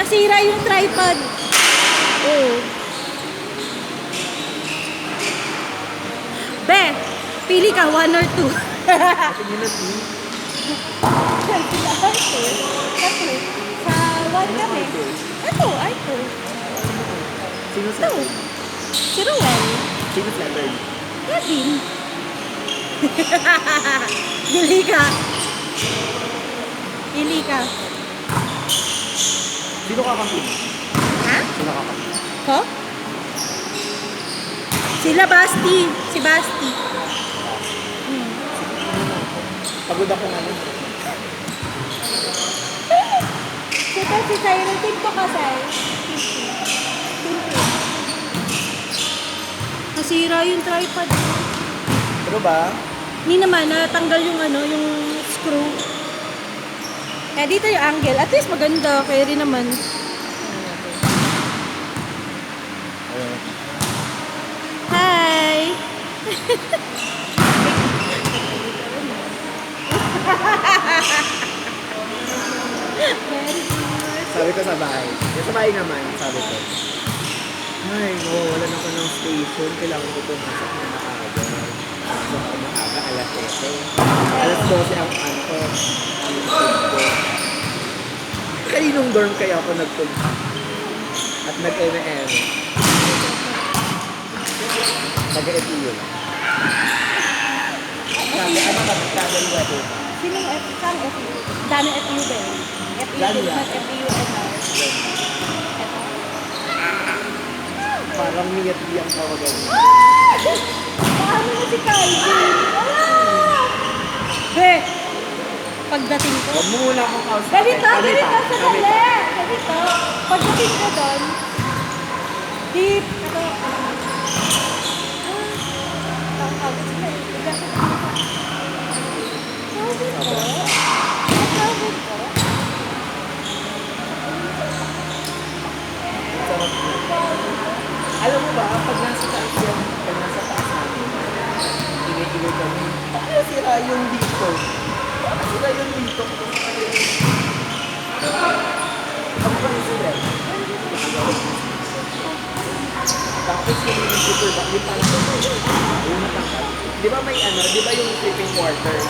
Nasira yung tripod. Oo. Be, pili ka, 1 or 2. Ate nyo na team. Tatlo. Sa 1 kami. Ito, ay ito. Sino sa Ito. Si Ruel. Sino sa letter? Kevin. Pili ka. Pili ka. Sino kakampi? Ha? Sino kakampi? Ko? Sila Basti. Si Basti. Pagod ako nga nun. Sito si Cyril. Team ko ka, Sai. Nasira yung tripod. Ano ba? Hindi naman, natanggal yung ano, yung screw. Kaya dito yung angle. At least maganda. Kaya rin naman. Hi! Sabi ko sa bahay. Sa bahay naman, sabi ko. Ay, wala na ko ng station. Kailangan ko pumasok na maaga. Pumasok ako maaga, alas 7. Alas 12 ang ano ko. Ang tug ko. Kaninong dorm kaya ako nagpunta? At nag-M&M. Nag-EPU lang. Sabi, ano ka? Travel weather. Sinong F? Saan FU? Dami FU ba yun? FU, Dami Dugmat, yan. FU, MR. Parang miyat-bi ang tawagan. Paano na si Calvin? Be! Pagdating ko. Huwag mo muna akong kausap. Ganito, Kami ganito, pa. sandali! Ganito. Pagdating ko doon, deep, ito, ang tawag sila eh. Calvin ko? Calvin ko? Sarap na. Alam mo ba, pag nasa taas yan, pag nasa taas namin, ingay-ingay kami. Bakit nasira yung dito? Bakit nasira yung dito? Ako pa rin sila. Tapos yung super back, yung parang yung matangkad. Di ba may ano, di ba yung sleeping quarters?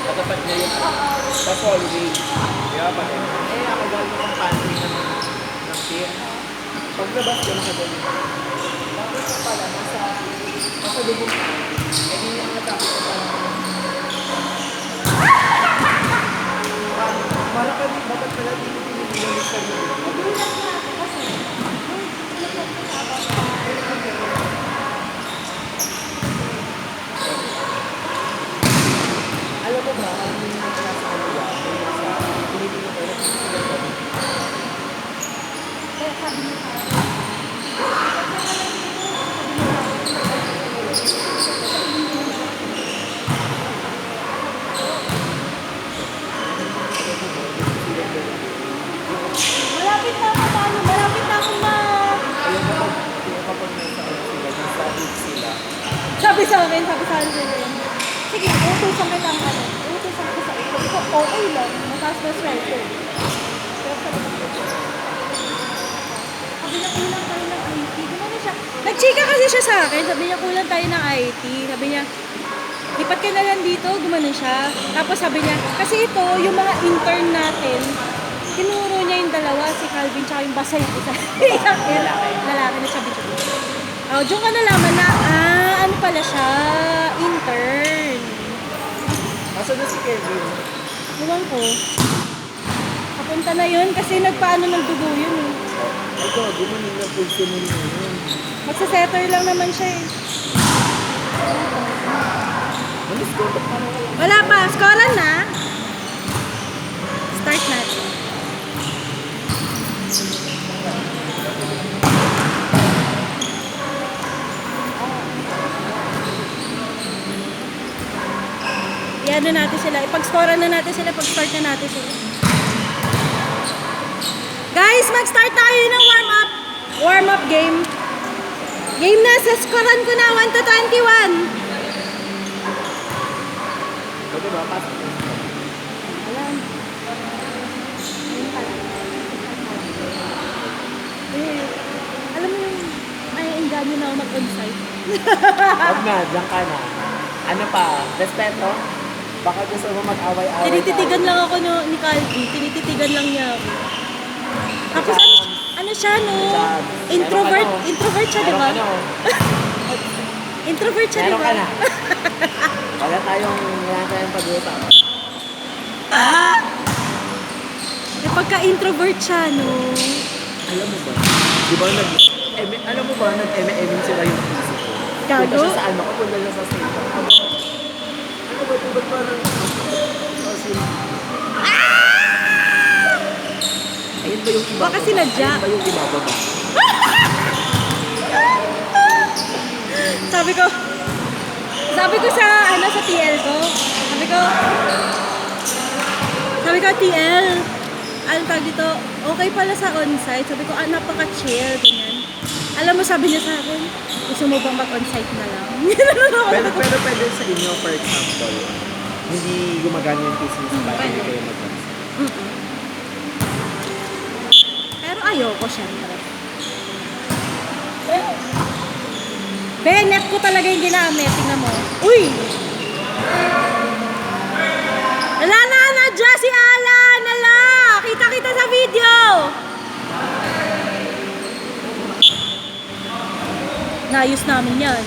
Katapat niya yung sa hallway. Di ba pa rin? Eh, ako galing ng pantry ng team. Paglabas ko nakagaling. Tapos pala, nasa lubong ka. Eh, hindi niya natapos ko parang Marami, bakit pala dito pinipilinis sa lubong? Alam mo ba, ang mga nasa kanila, sa pinipilinis ko, pinipilinis ko. Kaya sabi niya pa, malapit na ako paano, malapit na ako na. Ayun kapag nasa ano sila, nasa week sila. Sabi sa akin sila yun. Sige, utusan kita ang ano. Utusan ko sa ito. Ito, okay lang. Mataas na sweldo. Pero sabi ko, sabi niya, kulang tayo ng IT. Gumano siya. Nagchika kasi siya sa akin. Sabi niya, kulang tayo ng IT. Sabi niya, lipat ka na lang dito. Gumano siya. Tapos sabi niya, kasi ito, yung mga intern natin, tinuro niya yung dalawa, si Calvin tsaka yung basa yung isa. Lalaki na sabi ko. Oh, diyan ka nalaman na, ano pala siya, intern. Asa na si Kevin? Iwan ko. Kapunta na yun kasi nagpaano ng dugo yun eh. Ay ko, gumanin na pulso mo yun. Magsasetter lang naman siya eh. Ano score? Wala pa, scorean na. Start natin. I-ano natin sila, ipag-scorean na natin sila, pag-start na natin sila. Guys, mag-start tayo ng warm-up game. Game na, sa scorean ko na, 1 to 21. Ito ba? Pasok na. Alam. Ayun pala. na ako mag-on-site. Huwag na, diyan ka na. Ano pa? Respeto? Baka gusto mo mag-away-away. Tinititigan lang ako ni Calvi. Tinititigan lang niya ako. Tapos ano siya, no? Introvert. Introvert siya, di ba? Ano? Introvert siya, di Meron ba? ka na. Wala tayong pag-uusap. Eh, pagka-introvert siya, no? Alam mo ba? Di ba alam mo ba, nag-eme-eming sila yung isip ko. Gago? Punta siya sa punta siya sa station. Ano ba, ba't parang ayun ba yung iba? Baka sinadya. Ayun ba yung iba ba? Sabi ko sa TL ko, sabi ko, TL, ano tawag dito, okay pala sa on-site. Sabi ko, napaka-chill, ganyan. Alam mo, sabi niya sa akin, gusto mo bang mag-on-site na lang? pero pwede sa inyo, for example, hindi gumagana yung business ba? Hindi kayo mag-on-site. Pero ayoko, syempre. Benek ko talaga yung ginamit. Tingnan mo. Uy! Nadya si Alan! Nala! Kita-kita sa video! Naayos namin yan.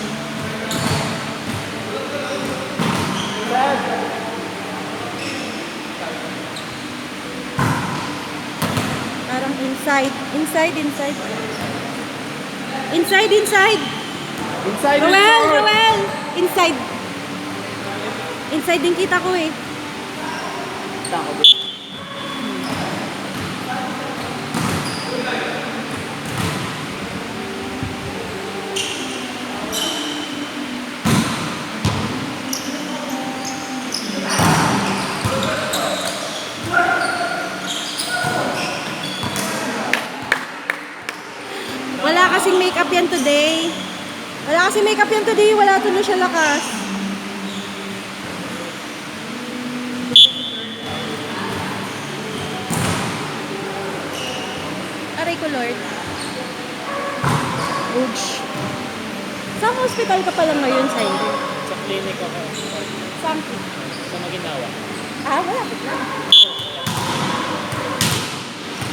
Parang inside. Inside. Roel! Inside. Inside din kita ko eh. Tako ba? Wala kasing makeup yan today. Wala tuloy siya lakas. Aray ko, Lord. Ouch. Saan hospital ka pala ngayon, Sairo? Sa clinic ako. Saan? Sa Maginawa. Malapit lang.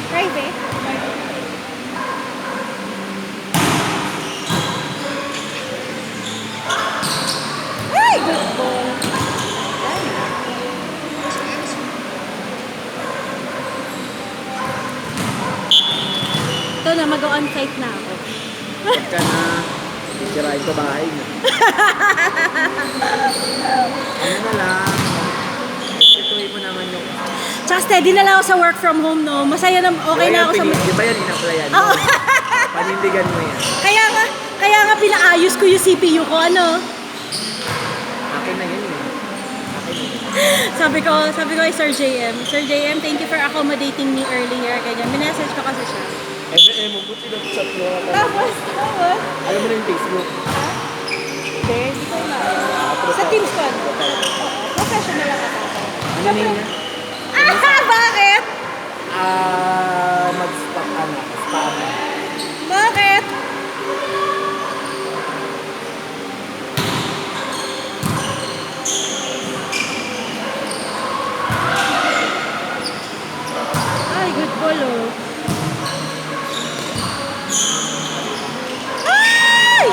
Private? Ay, good ball. Ito na, mag-on-site na ako. Huwag ka na. Sirain ko bahay na. Ano na lang. Ituloy mo naman yung... Tsaka steady na lang ako sa work from home, no? Masaya na, okay na ako sa... Di ba yan in-applyan mo? Oo. Panindigan mo yan. Kaya nga pinaayos ko yung CPU ko, ano? Akin na yun eh. Sabi ko kay Sir JM, Sir JM, thank you for accommodating me earlier. Ganyan, minessage ko kasi siya. Mo, buti na chat mo. Tapos? Alam mo na yung Facebook. Ha? Hindi ko na. Sa Teams ko. Professional lang ako. Ano na yun? Bakit? Mag-stop ka na. Stop. Bakit? Ay, good ball, oh. Ay!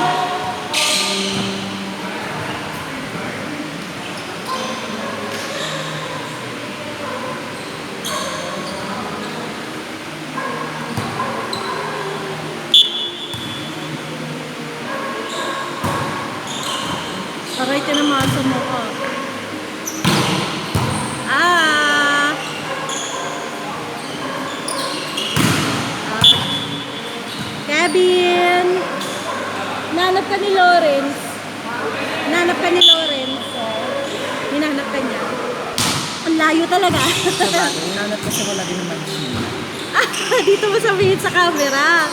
Aray ka naman sa mukha. Kevin! Nanap ka ni Lawrence. Hinanap ka niya. Ang layo talaga. Hinanap kasi wala din naman siya. Dito mo sabihin sa camera.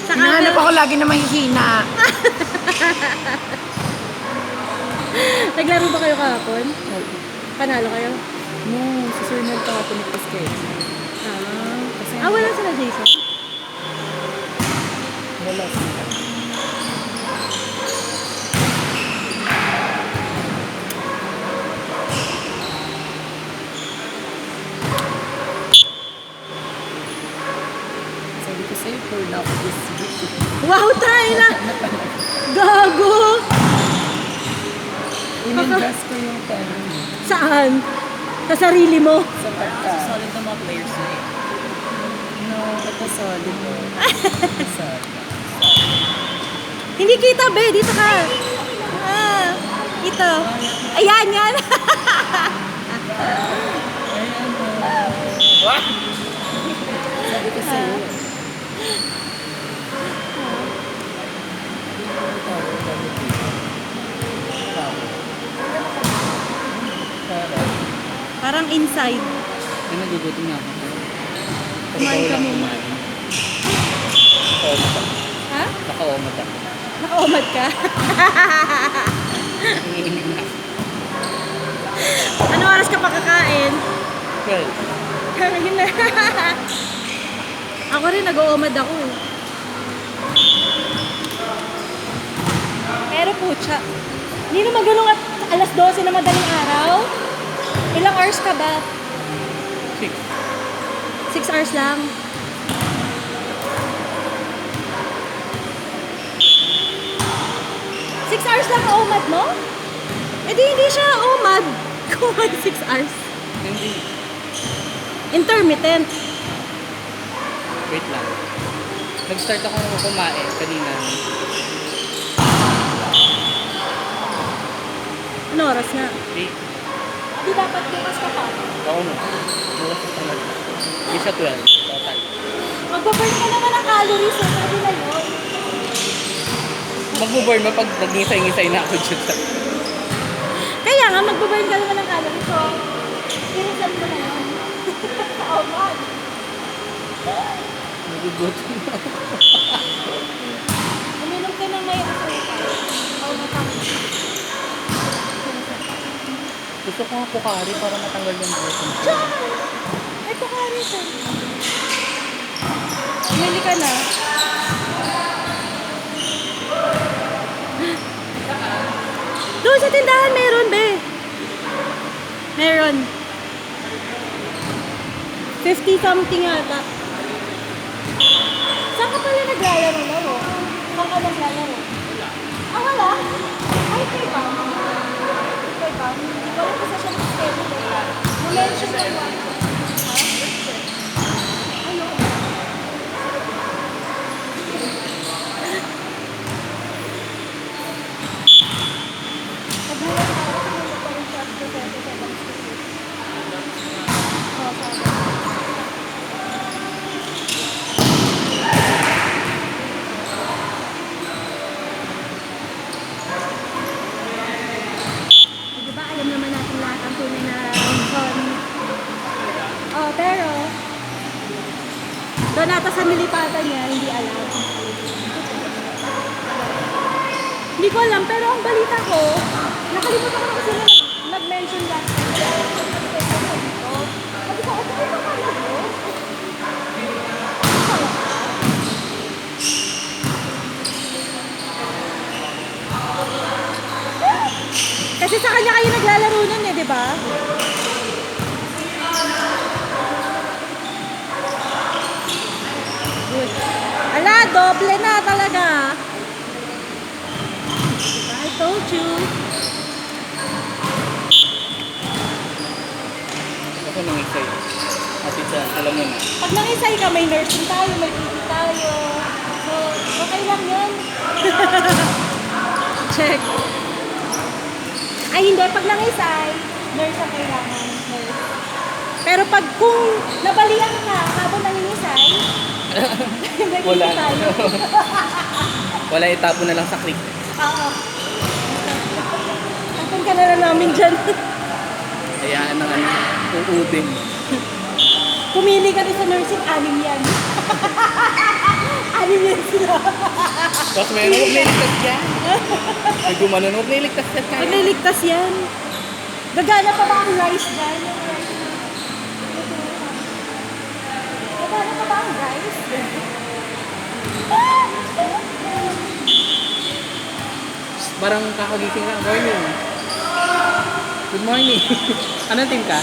Hinahanap ako lagi na mahihina. Naglaro ba kayo kahapon? Panalo kayo? No, si Sir Nel kahapon nagpa-sketch. Wala sila Jason? Wala sila. Sa'yo, poor na ako this week. Wow, tayo na! Gago! In-invest ko yung pera mo Saan? Sa sarili mo? sa pagka. Solid na mga players na eh. No, ito solid mo. Solid. Hindi kita, be. Dito ka. Ah, ito. Ayan, yan. Sabi ko sa'yo. Parang inside. Ay, nagugutom na ako. Kumain ka muna. Nakaomad ako. Ha? Nakaomad ako. Nakaumad ka? Nanginig na ako. Ano oras ka pa kakain? Well, Kakain na. Ako rin, nag-uumad ako. Pero putya. Hindi naman ganun at alas 12 na madaling araw. Ilang hours ka ba? 6. 6 hours lang. Six hours lang ka umad mo? Eh di hindi siya umad. Kung may 6 hours. Hindi. Intermittent. Wait lang. Nag-start ako kumain kanina. Ano oras nga? 8. Di dapat bukas ka pa. Oo mo. Bukas na talaga. Hindi siya 12. Total. Magbaburn ka naman ng calories. So, sabi na yun. Magbo-burn mo pag nag-ngisay-ngisay na ako dyan sa... Kaya nga, magbaburn ka naman ng calories. So, i-reset mo na yun. Oh, God. Nagugutom na ako. Uminom ka ng may asukal. Oh, matangin. Gusto ko nga pukari para matanggal yung gutom. Diyan! May pukari siya. Umili ka na. Doon sa tindahan meron, be. Meron. 50 something yata. Saan ka pala naglalaro na, no? Saan ka naglalaro? Ah, wala? Ay, kay ba? Kay ba? Wala kasi siya ng schedule. Na-mention ko ba? Ano? Pagbulan na ako, kung pa rin siya sa 30 seconds. Oh, sorry. Diba, alam naman natin lahat ang tunay na reason. Oh, pero doon ata sa nilipatan niya, hindi alam. Hindi ko alam, pero ang balita ko, nakalimutan ko na kasi nag-mention last time. Sabi ko, okay ba pala ko? Kasi sa kanya kayo naglalaro nun eh, di ba? Good. Ala, doble na talaga. I told you. Ako nangisay. Ate Chan, alam mo na. Pag nangisay ka, may nursing tayo, may PT tayo. So, okay lang yun. Check. Ay, hindi. Pag nangisay, nurse ang kailangan. Nurse. Pero pag kung nabalian ka habang nangingisay, may Wala. PT tayo. Wala, itapo na lang sa click. Oo. Tapon ka na lang namin dyan. Hayaan ng ano, uubing. Pumili ka rin sa nursing, 6 yan. 6 yan sila. Tapos may huwag niligtas yan. May gumanon, huwag niligtas yan. Pag nailigtas yan. Gagana pa ba ang rice dyan? Gagana pa ba ang rice? Parang kakagising lang. Morning. Good morning. Anong team ka?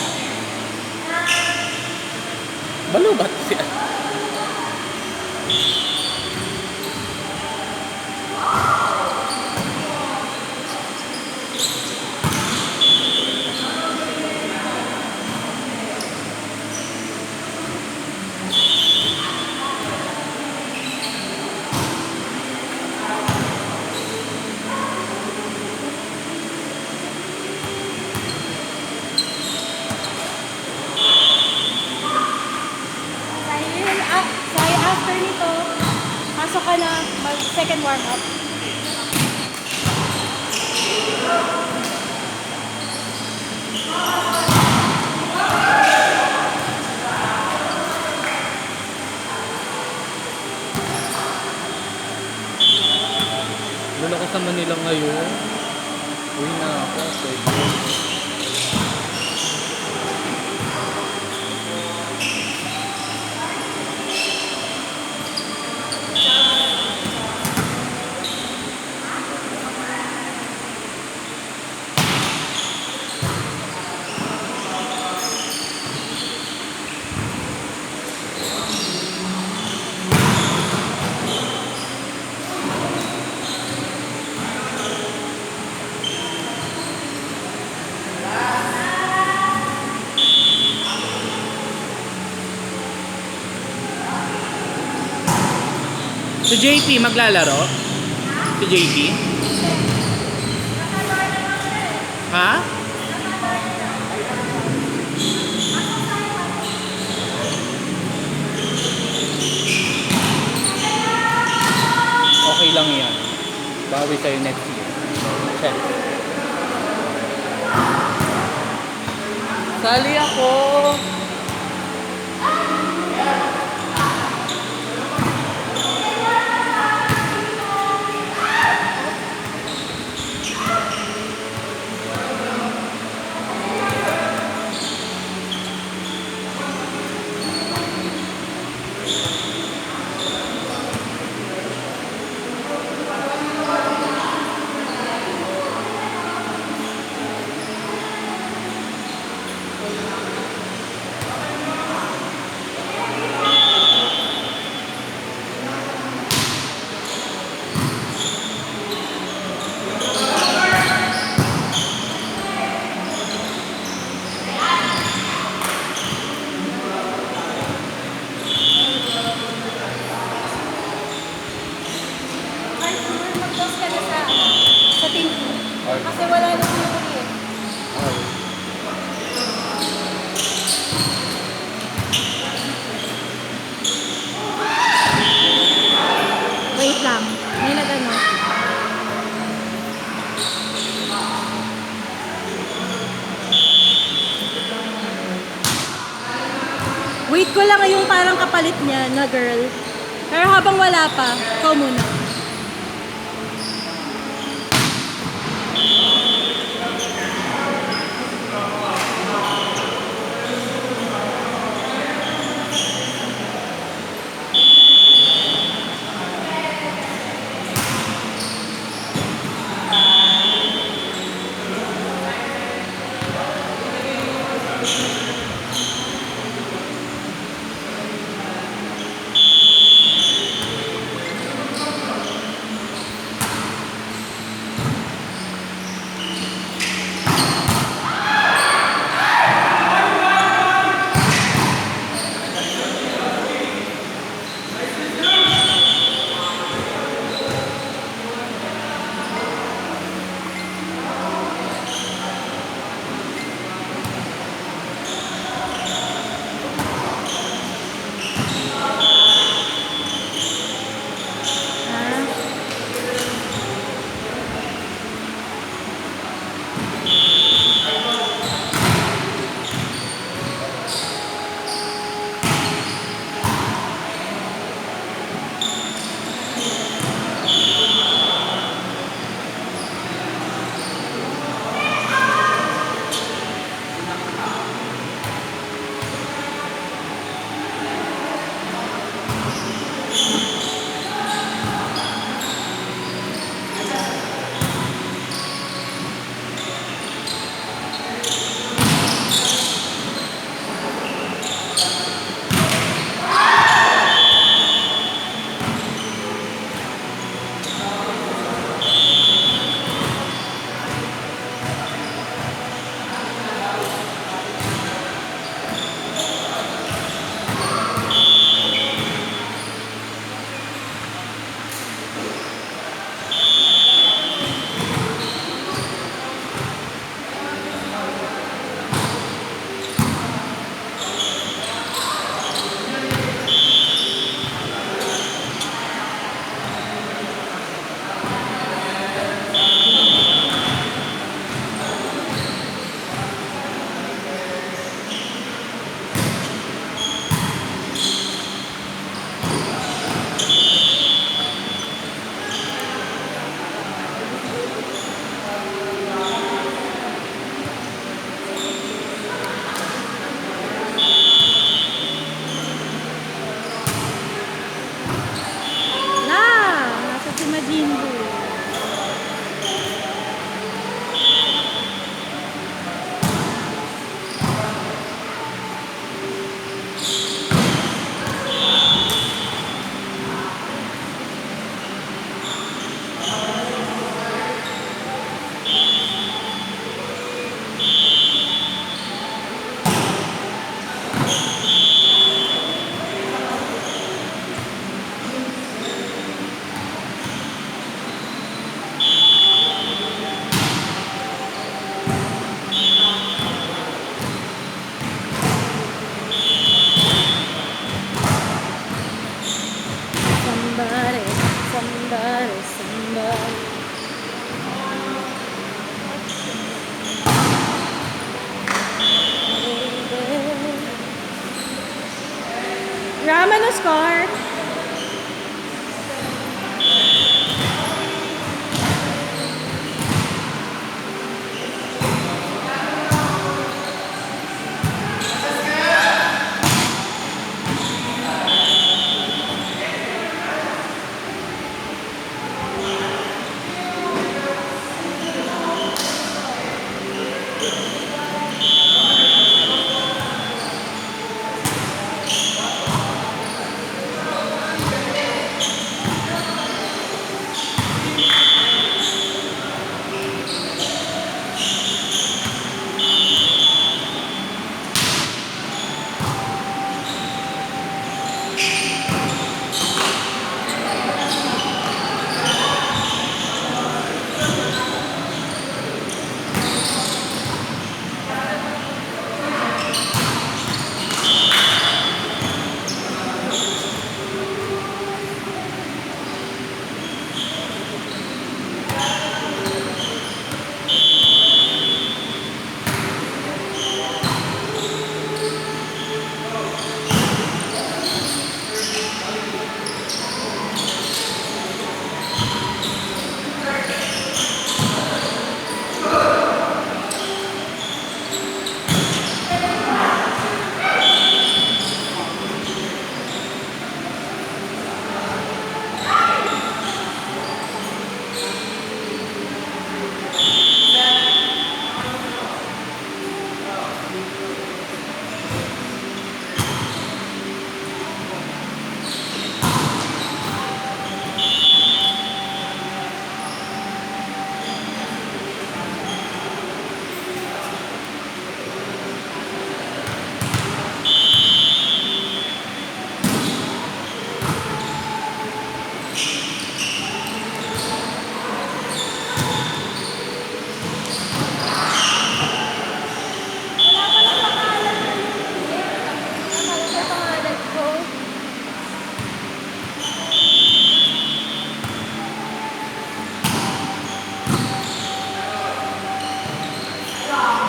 Balubat siya. Dahil after nito, pasok ka na second warm-up. Wala ka sa Manila ngayon. Uwi na ako. Pwede. Si JP maglalaro? Si JP? Ha? Okay lang yan. Bawi sa'yo next year. Check. Sali ako! Mag-toss ka na sa team. Kasi wala na sinuri eh. Wait lang. May nag-ano. Wait ko lang yung parang kapalit niya na girl. Pero habang wala pa, ikaw muna. Rama no scar.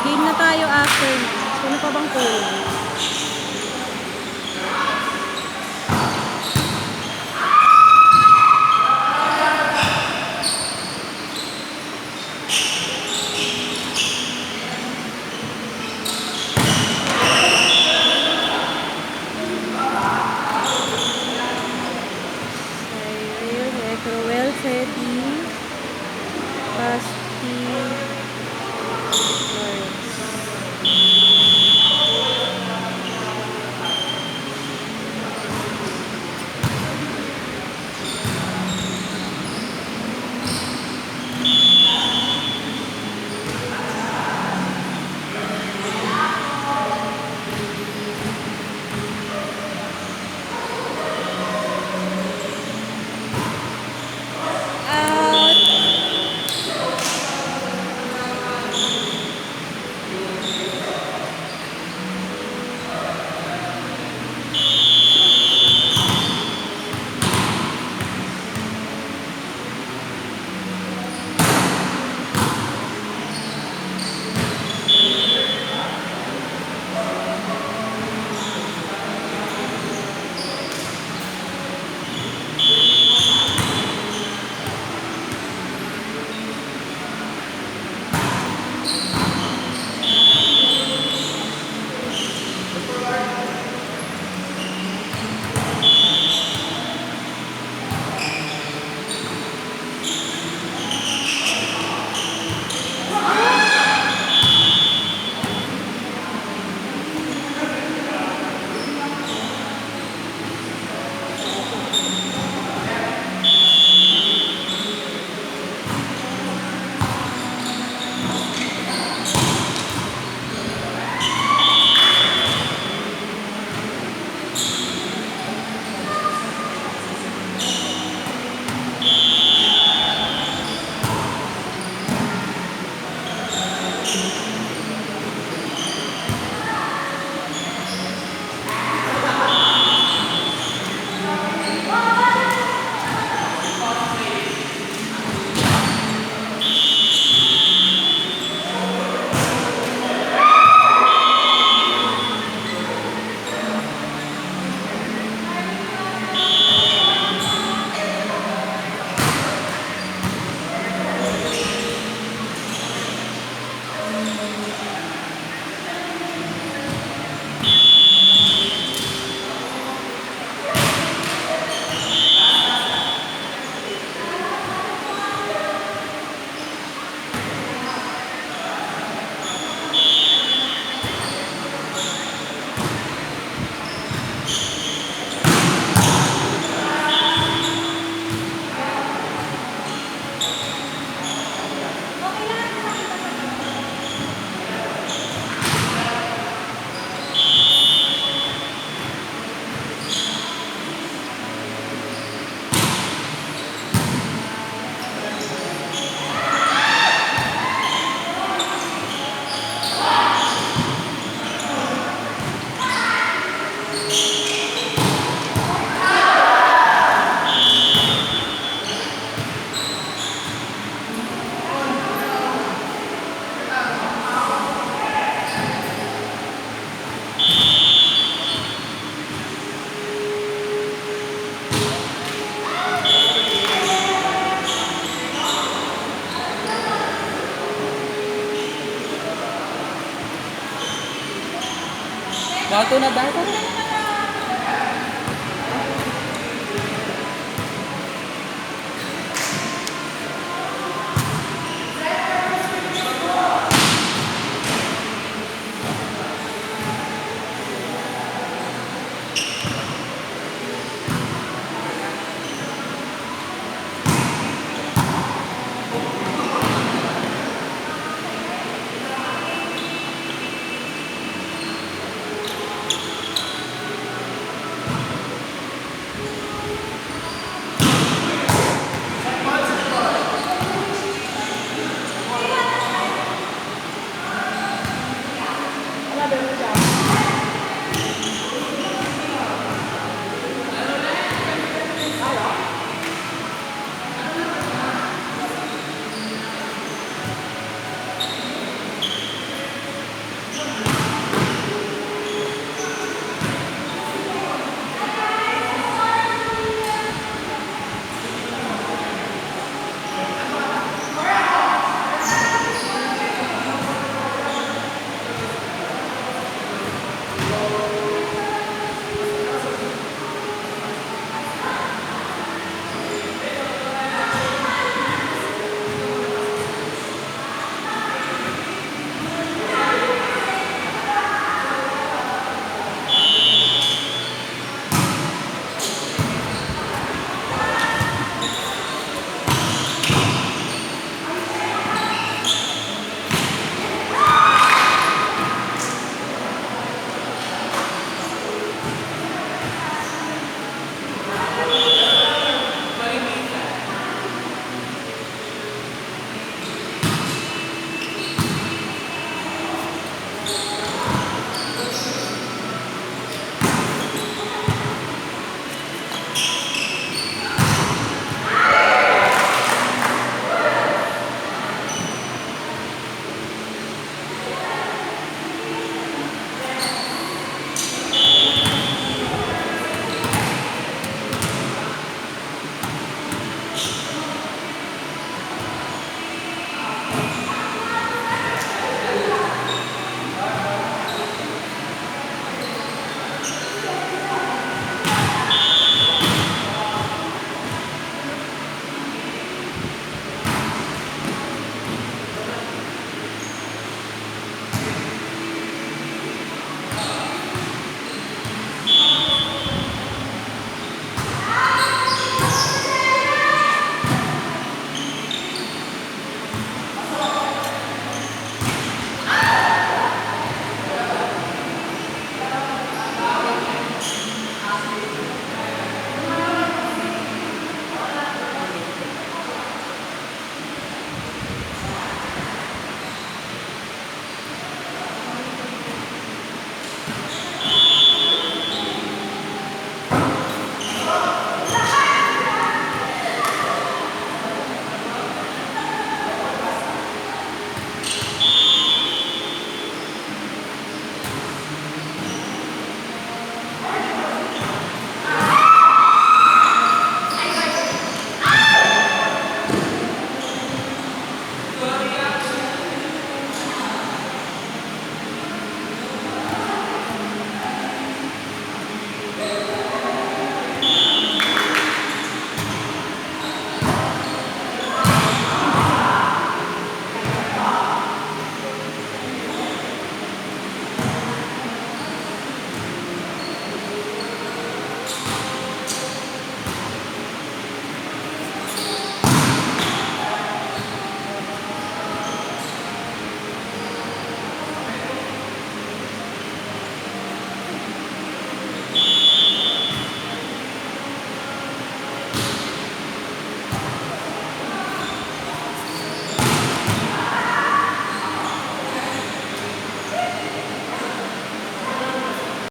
Game na tayo after. Ano pa bang kulay? Microwell setting. Pasti. Dato na dato.